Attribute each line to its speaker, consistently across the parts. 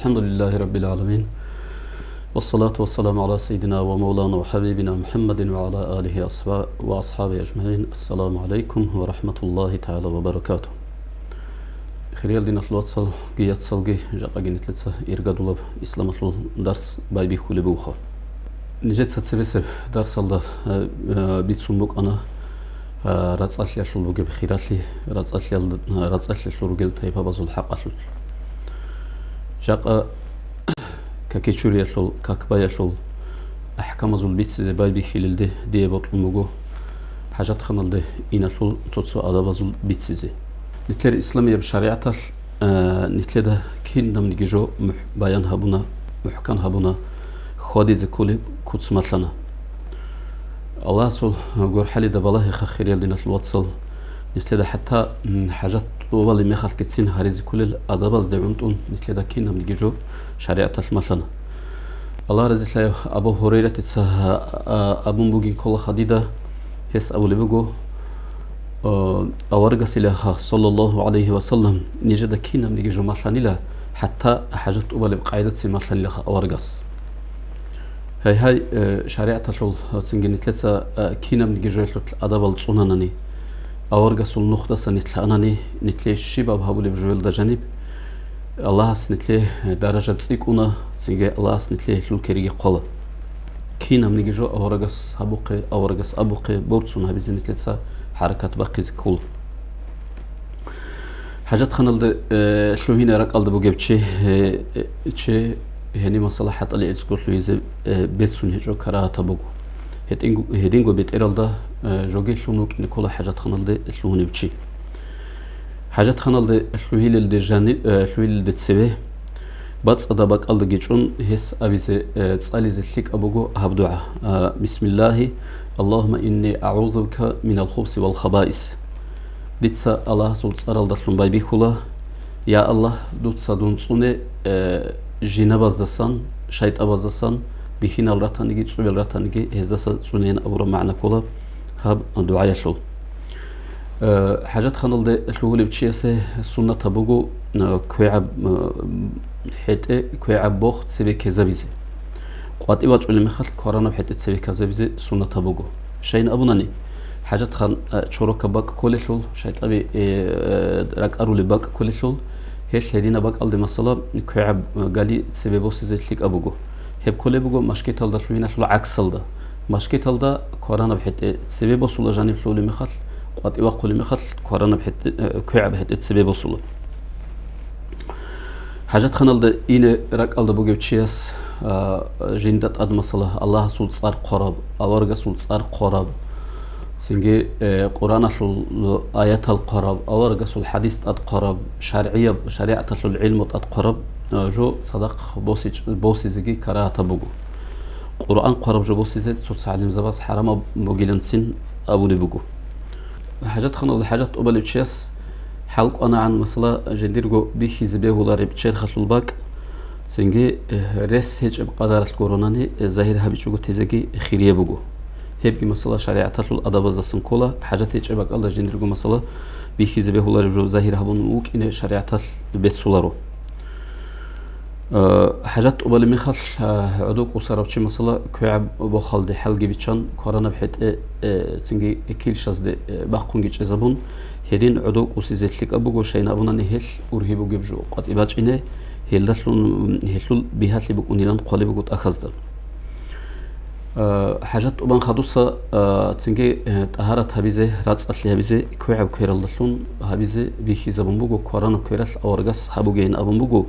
Speaker 1: الحمد لله رب العالمين والصلاة والسلام على سيدنا ومولانا وحبيبنا محمد وعلى آله وأصحابه أجمعين. السلام عليكم ورحمة الله تعالى وبركاته. خير دين الوصل جيت صلجي جاء جنت لتسا إرجادولب إسلام درس بايبي خلي بوخا نجت ستسبس درس الله بيتسموك أنا رأسأل يشلوج بخيراتي رأسأل يشلوج تيبها بزول حق أشل جاء ككيشوري يشل ككبا يشل أحكام زول بيت زي بايبي خليل ده دي بطلموجو حاجات خنال ده إنشل تصو أدب زول بيت زي نتلر إسلامية بشريعته نتلر ده كين نم نيجو بيان هبونا محكم هبونا خادي زكولي كوتس مثلنا الله سول جور حالي دبله خير يلدينا الوصل نتلر ده حتى حاجات طوال اللي مخال كتسين هاريز كل الأدباز دعونتون نتلر ده كين نم نيجو شريعته مثلنا الله رزق له أبو هريرة تسه أبو بوجين كل خديدة هس أبو لبجو أورجس إلها صلى الله عليه وسلم نجد كينا من يجوا مثلا له حتى حاجات أول بقاعدة سي مثلا له أورجس هاي شريعة شغل سنجني ثلاثة كينا من يجوا الأدب الصنانني أورجس النخدة سنتلانني نتلي الشباب هقول بجوال ده جانب الله سنتلي درجة سيكونا سنجي الله سنتلي شو كريه قلا كينا من يجوا أورجس هبقي أورجس أبقي بورتسون هبي ثلاثة حركات باقي كل حاجات خنال شو هنا رك على بوجب شيء هني مثلا حتى اللي يذكر له يز بيتسون هجو كراهة تبوجو هدينجو بيت إرالدا جوجي شو نوك نقول حاجات خنال ده شو هني بشي حاجات خنال ده شو هي اللي جاني شو هي اللي تسويه بس أدبك على جيشون هس أبيز تسألي زلك أبوجو هبدعة بسم الله اللهم إني أعوذ بك من الخبث والخبائث دتسا الله سولت أرال دشلون باي بيخولا يا الله دوتسا دونسوني جناباز دسان شيط أباز دسان بيخين الراتانيجي تسوي الراتانيجي هزدسا سونين أورا معنا كولا هاب دعاء شل حاجات خنال ده شو اللي بتشيسه سنة تبوجو كويعب حتى كويعب بوخت سبي كذابيزي قوات إيواج اللي مخل كورانا بحتة سبي كذابيزي سنة تبوجو شيء أبوناني حاجات خان شروك باك كل شغل شيء أبي رك أرولي باك كل شغل هيش هدينا باك ألدي مثلا كويعب قالي سبي بوسي زي تليك أبوجو هب كل بوجو مشكلة هذا شوينا شلو عكس هذا مشكلة هذا كورانا بحتة سبي بوصلة جانب شلو اللي مخل قوات إيواج اللي مخل كورانا بحتة كويعب بحتة سبي بوصلة حاجات خنال ده إني رك ألدي بوجو تشيس جندت أد مثلا الله سول صار قرب أورجا سول صار قرب سنجي قرآن شو آيات القرب أورجا سول حديث أد قرب شريعة شو العلم أد قرب جو صدق بوسي زجي كراهة بوجو قرآن قرب جو بوسي زد سول سعلم زباس حرام بوجيلن سن أبو لبوجو حاجات خنال حاجات قبل تشيس حلق أنا عن مثلا جنديرجو بيخي زبيه ولا ربتشير خشل باك سنجي رس هيج بقدر الكوروناني ظاهر هبيشوجو تيزجي خيرية بوجو هيبقي مثلا شريعة تطل الأدب الزسم كله حاجات هيج بق الله جندرجو مثلا بيخيز به ولا رجو ظاهر هبون موك إن شريعة تطل بسولارو حاجات قبل مخل عدوك وصربتشي مثلا كعب بخال ده حلقي بيتشان كورانا بحيت سنجي كيل شاز ده باقونجي جزبون هيدين عدوك وسيزت لك أبوجو شيء أبونا نهل ورهيبو جبجو قد إباج إنه هيلدشلون هيلول بيهات لي بكون يلان قالب بقول أخذ حاجات أبان خدوسة تنجي طهارة هبيزة رأس أصلي هبيزة كويعب كويرالدشلون هبيزة بيخي زبون بقول كوران كويرال أورجس هبوجين أبون بقول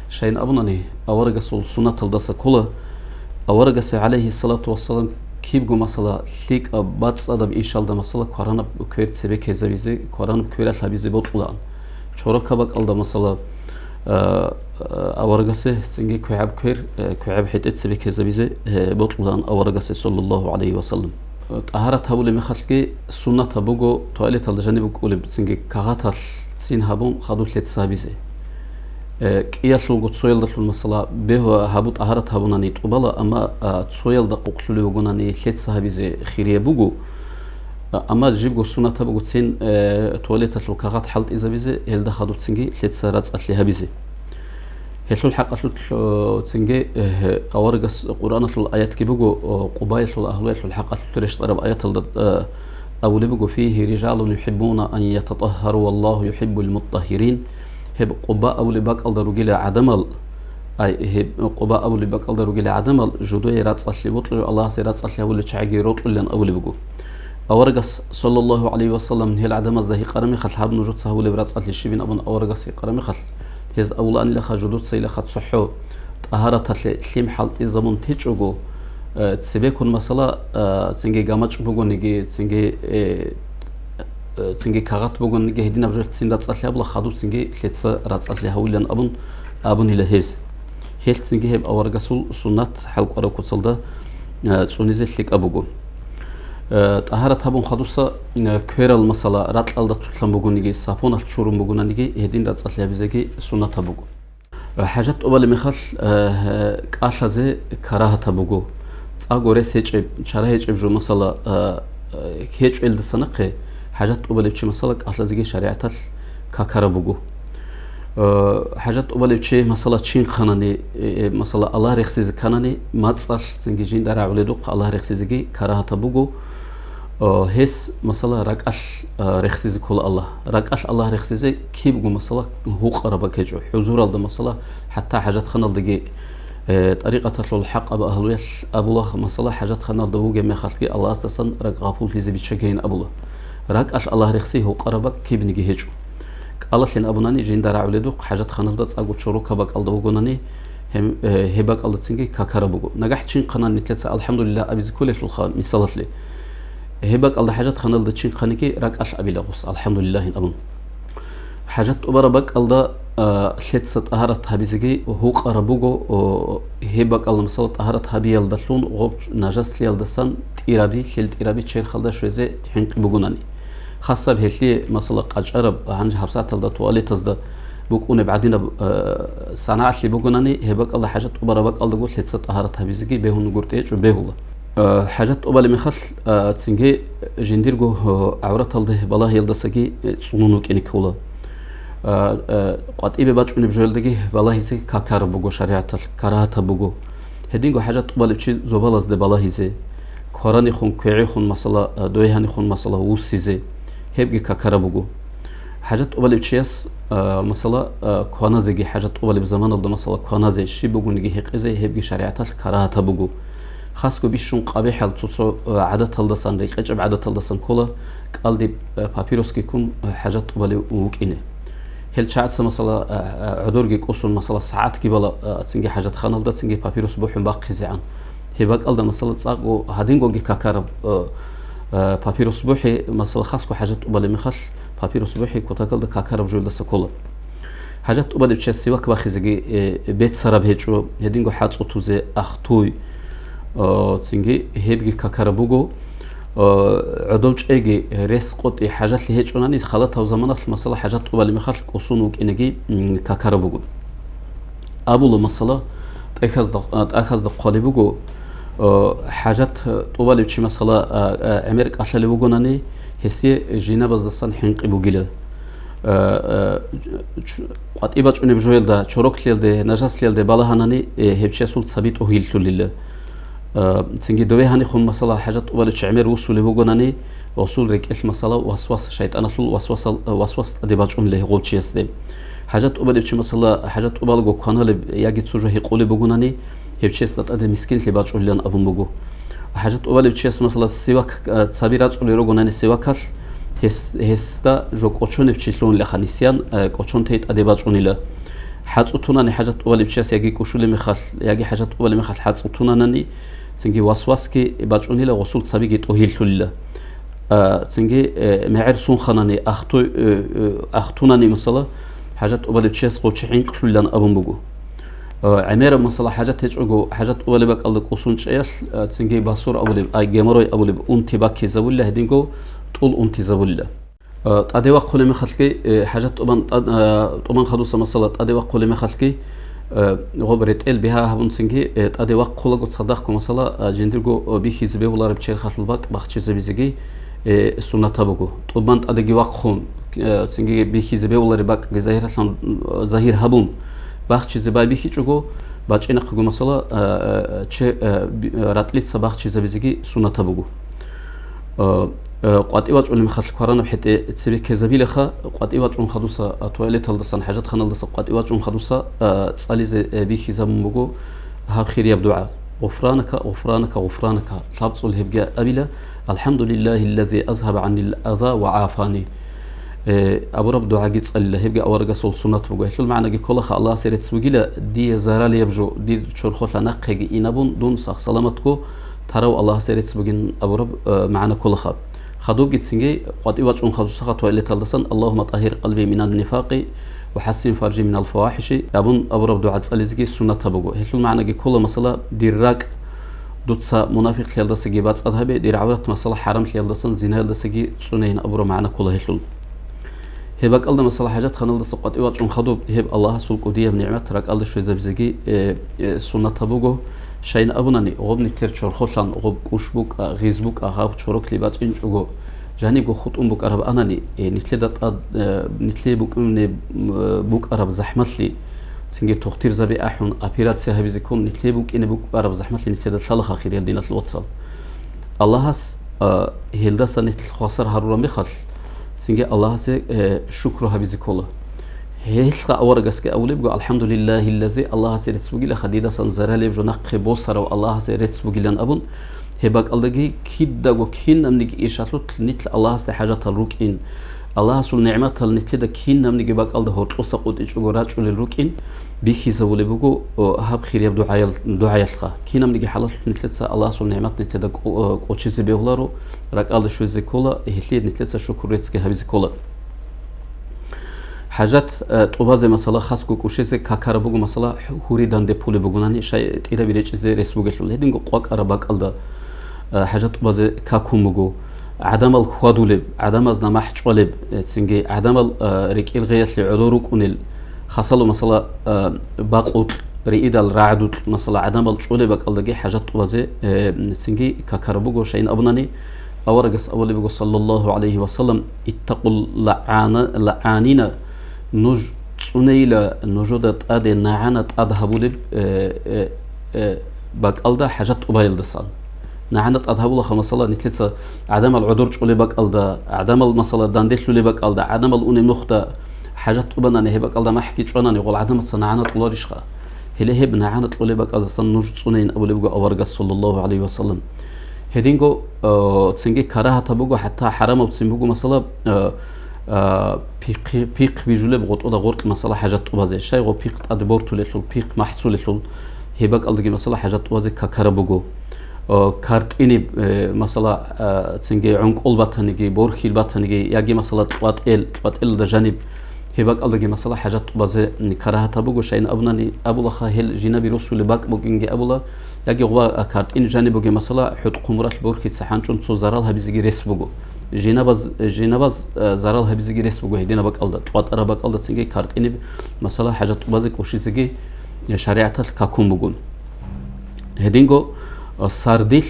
Speaker 1: شيء أبونني أورجس السنة الدسة كله أورجس عليه الصلاة والسلام كيف جو مثلا ليك باتس أدب إيش الله مثلا كوران كوير تبي كذا بيزة كوران كويرال هبيزة بطلان شورا كبك الله مثلا أورجسه سنجي كعب كعب حتة سبي كذا بطلان أورجسه صلى الله عليه وسلم طهارة هبول مخلقي سنة تبوجو تواليت الجانب بقول سنجي كغاتر سين هبون خدوت لت سابيزه كياش لو قط سويل دخل المصلا به هبوط طهارة هبوناني تقبله أما سويل دقوق شلو يقولني لت سابيزه خيرية بوجو أما جيب سنة تبغى تسين تواليت لو كغات حلت إذا بيزه هل ده خدوت سنجي لت سرات أصلها بيزه هل الحق تسنجي أورجس قرآن الآيات كبجو قبائل الأهلية الحق تريش طرب آيات أو لبجو فيه رجال يحبون أن يتطهروا والله يحب المطهرين هب قباء أو لباك الدرجيل عدمل أي هب قباء أو لباك الدرجيل عدمل جدوي رات صلي بطل الله سيرات صلي أول تعجي رطل لن أول بجو أورجس صلى الله عليه وسلم هل عدم زده قرمي خل حاب نجود سهول برات صلي الشبين أبن أورجس قرمي خل هز أولا أن لخ جدود سيلخ صحو طهارة تليم حالت الزمن تيجوجو تسبيكون مثلا تنجي جامج بقول نجي تنجي كغات بقول نجي هدينا بجد سندات صلي أبلا خدود تنجي لتس رات صلي هول لأن أبن إلى هز هل تنجي هب أورجسول سنة حلق أروك تصلدا سونيزل لك أبوجو طهارة هبون خدوسا كيرال مثلا رات ألدا تطلم بقول نجي سافون الشورم بقول نجي هدين رات صلي بزجي سنة هبوجو حاجات أول مخال كأشازة كراهة بوجو أقول رسيج شرائع بجو مثلا كيج إلد سنقة حاجات أول بشي مثلا كأشازة شريعة ككرا بوجو حاجات أول بشي مثلا تشين خانني مثلا الله رخصيز خانني ما تصل زنجين دار عولدوق الله رخصيزجي كراهة بوجو هس مثلا ركعش رخصيز كل الله ركعش الله رخصيز كي بقول مثلا هو قرب كجو حضور الله مثلا حتى حاجات خنال دقي طريقة الحق أبو أهلوية أبو الله مثلا حاجات خنال دهو جميع خلقي الله أساسا رقابول في زبيت شجعين أبو الله ركعش الله رخصي هو قرب كي بنجي هجو الله لين أبوناني جين دار عولدوق حاجات خنال دت أقول شروك بق الله وجوناني هم هبق الله تسنجي ككربوجو نجحت شين قنان نتلسى الحمد لله أبي زكولة في الخام مثالت لي هبك الله حاجات خنال دتشين خانيكي راك أش أبي لغوس الحمد لله أبون حاجات أبربك الله ثلاثة طهارة هبيزجي وهو قربوجو هبك الله مثلا طهارة هبي يلدسون غب نجس يلدسان إيرابي خلد إيرابي تشير خلدا شوزة حنق بجوناني خاصة بهاللي مثلا قاج عرب عنج حبسات تلدا تواليت تزدا بكون بعدين صناعة اللي بجوناني هبك الله حاجات أبربك الله قلت ثلاثة طهارة هبيزجي بهون قرتيج وبهولا حاجات أول مخل تسنجي جنديرجو عورة الله بالله يلدسجي صنونك إنك هولا قد إبى بتشون بجولدجي بالله يزي ككار بوجو شريعة كراهة بوجو هدينجو حاجات أول بتشي زبالة زد بالله يزي كوراني خون كوعي خون مثلا دويهاني خون مثلا وسيزي هبجي ككار بوجو حاجات أول بتشيس مثلا كونازجي حاجات أول بزمان الله مثلا كونازي شي بوجو نجي هقزي هبجي شريعة كراهة بوجو خاصة بيشون قبيح التصو عادة الدسان ريق أجب عادة الدسان كله قال بابيروس كيكون حاجات أولي وكينه هل شاعت مثلا عدورجي قصون مثلا ساعات كبلا تسنجي حاجات خانل ده تسنجي بابيروس بوحن باقي زعان هباك قال ده مثلا تساقو هادينجو جي كاكارب بابيروس بوحي مثلا خاصة حاجات أولي مخش بابيروس بوحي كتاكل ده كاكارب جول دسا كله حاجات أولي بتشي وك باخي زجي بيت سراب هيجو هادينجو حادث أتوزي أختوي تسنجي هبجي ككربوجو عدولش أجي رزق حاجات اللي هيك أنا خلطها وزمانات المسألة حاجات أول ما خلق أصونك إنجي ككربوجو أبو المسألة تأخذ قالبوجو حاجات أول بشي مسألة أمريكا أشلي بوجوناني هسي جينا بزدسان حنق بوجيله قد إبتش أني بجويل ده شروك ليل ده نجس ليل ده بالهاناني هبشي سولت ثابت أهيل توليله تنجي دوي هاني خون مثلا حاجات أول شعمير وصول بوجوناني وصول ريك إيش مثلا وسواس شيطان أصل وسواس أديباج له غوتشي يستم حاجات أول بشي مثلا حاجات أول جو كانال يجي تسوجه يقول بوجوناني هبشي استد أدي مسكين اللي باج لين أبو بوجو حاجات أول بشي مثلا سواك تصبيرات أول يروجوناني سواكر هستا جو كوتشون بتشيلون لخانيسيان كوتشون تيت أديباج له حاتوتوناني حاجات أول بشي يجي كوشول مخال يجي حاجات أول مخال حاتوتوناني تنجي وسواسكي باجوني له غسول صبيجي توهيل له تنجي معير سون خناني أختوناني مثلا حاجات أول بتشيس قوتشين قفلان أبو بوجو عمير مثلا حاجات تجعو حاجات أول بق الله قصون شيء تنجي باسور أول أي جمروي أول أنتي باكي زبولة هدينجو طول أنتي زبولة أدي وقت لما خلقي حاجات طبعا خدوسة مثلا أدي وقت لما خلقي غبرت بها هبون سنجي أدي وقت خلق صدقكم مثلا جندرجو بيخي زبيه ولا ربشير خلق الباك بخشي زبيزجي السنة تبغو طبعا أدي وقت خون سنجي بيخي زبيه ولا رباك ظاهر هبون بخشيز باي بيخي چوغو باچينا خغو مثلا چه راتليت صباح چيزا بيزيگي سنة بوغو قات إيواج علم خاطر كورانا بحيث تسبي كذابي لخا قات إيواج علم خدوسا تواليت هالدسان حاجات خان هالدسا قات إيواج علم خدوسا تسألي زي بيخي زام بوغو هاب خير يبدعاء غفرانك غفرانك غفرانك تابصل هبجا أبيلا الحمد لله الذي أذهب عني الأذى وعافاني أبو رب دعاء جيت صلى الله هبجا أورجا صل سنة بوغو هل معنى جي كل خا الله سيرت سوجيلا دي زارال يبجو دي شرخوت لنقة إنابون دون صح سلامتكو ترى الله سيرت سوجين أبو رب معنا كل خا خدوب جيت سنجي قد إيواج أن خدوس خط وإلى تلدسن اللهم طهر قلبي من النفاق وحسن فرجي من الفواحش أبو رب دعاء صلى زجي سنة بوغو هل معنى جي كل مسألة ديراك دوتسا منافق خيالدسجي بات أذهب دير عورت مسألة حرام خيالدسن زنا خيالدسجي سنين أبو رب معنا كل هل هبك الله مثلا حاجات خانل السقط إيواج أن خدوب هب الله سلك وديه بنعمة ترك الله شوي زبزجي سنة تبوجو شين أبوناني غب نتير شور خلان غب كوشبوك غيزبوك أغاب شورك لباج إنجوجو جاني جو خط بوك أرب أناني نتلي نتلي بوك بوك أرب زحمت لي سنجي تختير زبي أحون أبيرات سها بيزكون نتلي بوك إن بوك أرب زحمت لي نتلي شلخ آخر يلدينا الوصل الله هس هيلداس نتل خسر هرورا مخل سنجي الله سي شكرها بزكولا هيلقى أورجس كأولي بقول الحمد لله الذي الله سي رتسبوجي لخديدا سنزرها لي بجناق بوسر والله سي رتسبوجي لان أبون هباك الله جي كيدا وكين نمنيج إيشاتلو نتل الله سي حاجات الروكين الله سول نعمة نتل دا كين نمنيج باك الله هوتلوس قد إيشوجو راجع للروكين بيخي زولي بقول هب خير يبدو دعاء يلقى كين نمنيج حالات نتل الله سول نعمة نتل دا قوتشي بيولارو راك الله شوي زكولا هلي نتل شكر رتسك هبي زكولا حاجات طوبازه مثلا خاص كوشيزه كاكار بوغو مثلا هوري دانده پول بوغوناني شاي تيرا بيريچزه رسبوگشل هدينغو قوق ارباق الدا حاجات طوبازه كاكوموغو عدم الخوادولب عدم از نمح چولب سنگي عدم ريكيل غيث لعلورو كونل خاصلو مثلا باقوت ريدال راعدوت مثلا عدم الچولبك الدغي حاجات طوبازه سنگي كاكار بوغو شاين ابناني اورغس اولي بوغو صلى الله عليه وسلم اتقوا لعانين نوج تسونيلا نوجودت أدي نعنت أذهبولب باقالدا حاجات أبايلدسان نعنت أذهبولا خمسلا نتلتsa عدم العذر تقولي باقالدا عدم المسألة دانديش لي باقالدا عدم الأوني نخدا حاجات أبناني هي باقالدا ما حكيت شوناني يقول عدم الصنعنت الله رشخا هلا هي بنعنت تقولي باقالدا صن نوج تسونين أولي بقى أورجس صلى الله عليه وسلم هدينغو تسنجي كراهة تبوغو حتى حرام وتسنبوغو مثلا بيق بيجولب غوت ودا غورت مثلا حاجات طوازي شاي غو بيق ادبورتو لسول بيق محصول لسول هيبك الدغي مثلا حاجات طوازي كاكاربوغو كارت اني مثلا تسنجي عنقول باتنيجي بورخيل باتنيجي ياغي مثلا طوات ال دا جانب هيبك الدغي مثلا حاجات طوازي كراهه تبوغو شاين ابناني ابولا خاهل جنبي رسول باك بوغينجي ابولا ياغي غوا كارت ان جانبوغي مثلا حط قمرات بورخيت سحانچون سو زرالها بيزيغي رسبوغو جيناباز زرالها بيزيغي رسبوغو هيدينا باقالدا طوات ارا باقالدا سنجي كارت اني مثلا حاجات طوازي كوشيزيغي شريعه كاكوم بوغون هيدينغو سارديل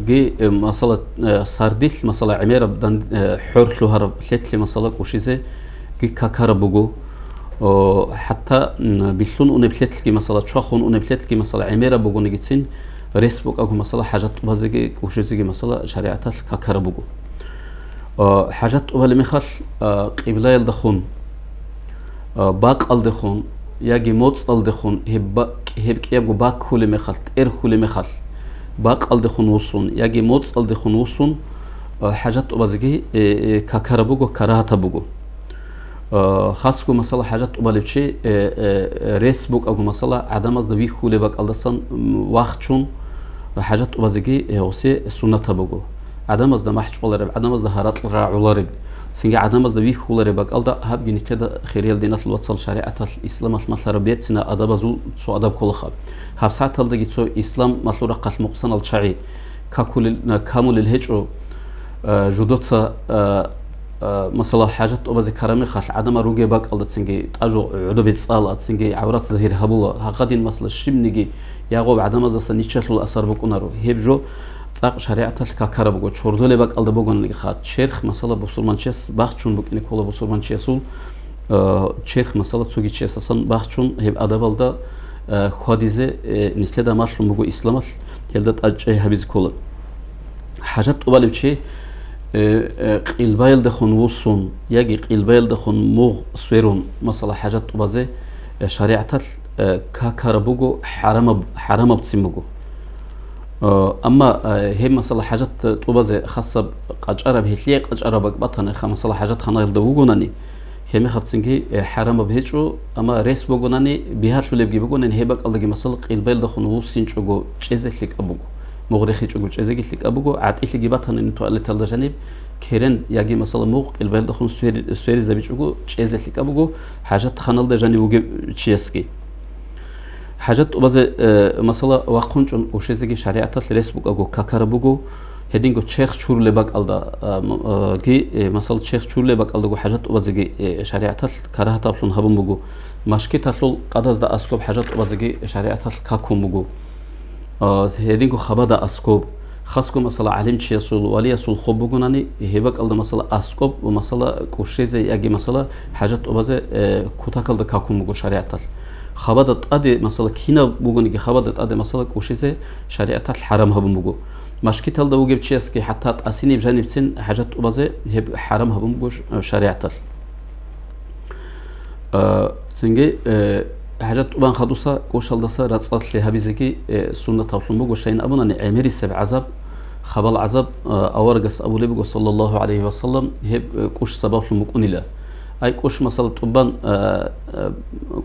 Speaker 1: جي مثلا سارديل مثلا عميره بدن حور لوهرب ثلاث مثلا كوشيزي جي كاكارا بوغو حتى بيشون ونبلتلكي مثلا تشخون ونبلتلكي مثلا عميره بوغو نيجيتسين ريسبوك أو مثلا حاجات بازيجي وشيزيجي مثلا شريعة كاكربوجو حاجات أول مخال قبلة يلدخون باق الدخون يجي موت الدخون هبك يبغو باق خول مخال خول مخال باق الدخون وصون يجي موت الدخون وصون حاجات بازيجي كاكربوجو كراهة بوجو خاصكو مثلا حاجات أول بشي ريسبوك أو مثلا عدم از دوی خول باق الدسان وقت شون حاجات بازيجي هوسي سنة تبوغو عدم از دمحش قلرب عدم از دهارات الرعولارب سنجي عدم از دوي خولرب باقالدا هاب جني كده خيريال دينات الوصل شريعة الإسلام مثل ربيتنا أدب زو سو أدب كل خاب هاب ساعة تلدقي سو إسلام مثل رقة المقصن الشعي كامل الهجرو جودوتسا مثلا حاجات أبزي كرامي خال عدم روجي باقالدا سنجي تاجو عدو بيتصالات سنجي عورات زهير هبولا هقدين مثلا الشمنجي ياغو عدم از سنيشتلو الأثر بكونارو هبجو تاق شريعة الكاكارا بقول شوردو لباك على بقول نخات شيخ مثلا بسرمانشيس باخشون بقول نقول بسرمانشيسول چرخ مثلا توگی چی اساساً بخشون هب ادبالدا خادیزه نتیجه ماشلون بگو اسلامش هلدت اجای هبیز کلا حاجت اوالیم چی قلبایل دخون وصون یکی قلبایل دخون مغ سویرون مثلا حاجت اوازه شریعتال كار بوجو حرام بتصيم بوجو اما هي مثلا حاجات طوبازه خاصه قجره بهتليق قجره بقبطن مثلا حاجات خنايل دوغوناني هم خاطسنجي حرام بهجو اما ريس بوغوناني بهار فلبجي بوغونن هيبق الدغي مثلا قلبيل دخون وسينچوغو چيزليك ابوغو مغرخي چوغو چيزليك ابوغو عاتلي بطن ان توالت الجانب كيرن ياجي مثلا موق قلبيل دخون سويري زبيچوغو چيزليك ابوغو حاجات خنال دجاني بوغو چيسكي حاجات وبز مثلا واقونچون وشيزگي شريعت الرسبوك اگو كاكاربوغو هدينگو چيخ چور لباك الدا گي مثلا چيخ چور لباك الدا حاجات وبزگي شريعت كراهت ابلون هبموغو ماشكي تاسل قداز دا اسكوب حاجات وبزگي شريعت كاكوموغو هدينگو خبادا اسكوب خاصكو مثلا علم چيسول ولي يسول خوبوغوناني هباك الدا مثلا اسكوب ومثلا كوشيزي ياگي مثلا حاجات وبز كوتاكل دا كاكوموغو شريعت خبادت أدي مثلا كينا بوجوني خبادت أدي مثلا كوشيزة شريعة الحرام هبم بوجو مشكلة هذا بوجي بتشيس كي حتى أسيني بجانب سن حاجات أبازة هب حرام هبم بوج شريعة سنجي حاجات أبان خدوسا كوشال دسا رتصات لي هبيزكي سنة طفلون بوجو شين أبونا نعمري سب عذاب خبال عذاب أورجس أبو لبجو صلى الله عليه وسلم هب كوش سبب المكوني له أي كوش مثلا طبعا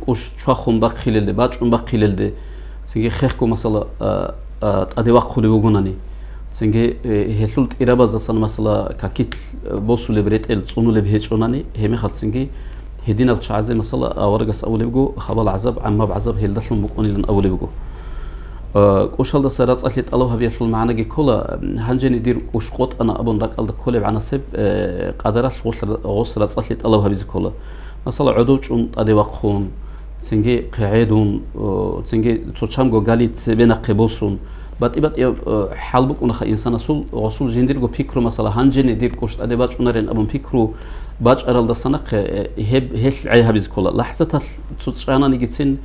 Speaker 1: كوش شخص بقيل ده باج بقيل ده سنجي خيركم مثلا أدي وقت لوجوناني سنجي هلول إرابة زسان مثلا كاكيت بوسو لبريت الصونو لبهجوناني هم خالد سنجي هدينا الشعزة مثلا أورجس أول بيجو خبال عذاب عم بعذاب هلدشون بكوني لن أول بيجو كوش هذا سرات أكيد الله هبي يطلع معنا جي كلا هنجي ندير كوش قط أنا أبون رك الله كله بعنا سب قدرش غسر أكيد الله هبي كلا مثلا عدوش أدي وقخون تنجي قاعدون تنجي تشام جو قاليت بين قبوسون بات حلبك ونخ إنسان رسول رسول جندير جو فكره مثلا هنجي ندير كوش أدي باج ونرين أبون فكره باج أرال دسنق هل عيه هبي كلا لحظة تشانا نيجتين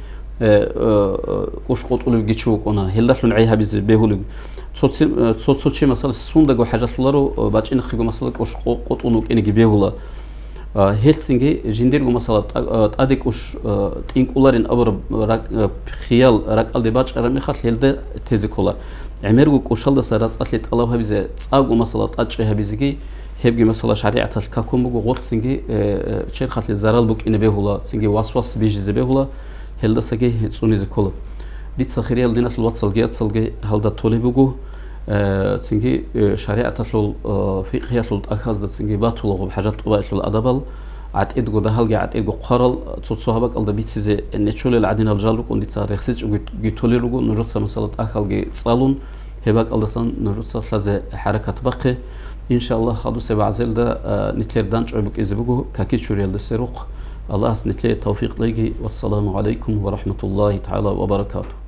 Speaker 1: كوش قط أولو جيشوك أنا هلاشون عيها بيز بيهولو تصوتشي مثلا سوندا جو حاجات لارو باج إن خيجو مثلا كوش قط أولو كإني جبيهولا هيلسينجي جندير جو مثلا أدي كوش تينكولارين أبر خيال راك ألدي باج أرمي خال هيلدا تيزكولا عمر جو كوشال ده سرات أثلت الله هبيز تأجو مثلا أجها بيزجي هبجي مثلا شريعة الكاكوم بجو غور سينجي شير خال الزرال بوك إن بيهولا سينجي واسواس بيجي بيهولا هلدا سجى تصوني زكولا ديت سخيري هلدينا الواتسال جيت سلجى هلدا تولي بوجو سنجي شريعة تلول فقهية تلول أخذ سنجي باتولو بحاجات طبيعية الأدبال عاد إدغو ده هلجى عاد إدغو قارل تصوهبك ألدا بيت سيزة النشول العدين الجالوك وندي تصار يخسج وجيتولي لوجو نجود سمسلت أخذ جي صالون هباك ألدا سن نجود سلزة حركة بقى إن شاء الله خدو سبع عزل ده نتلر دانش عبك إذا بوجو كاكيد شوري السروق الله أسنتلي التوفيق ليجي والسلام عليكم ورحمة الله تعالى وبركاته.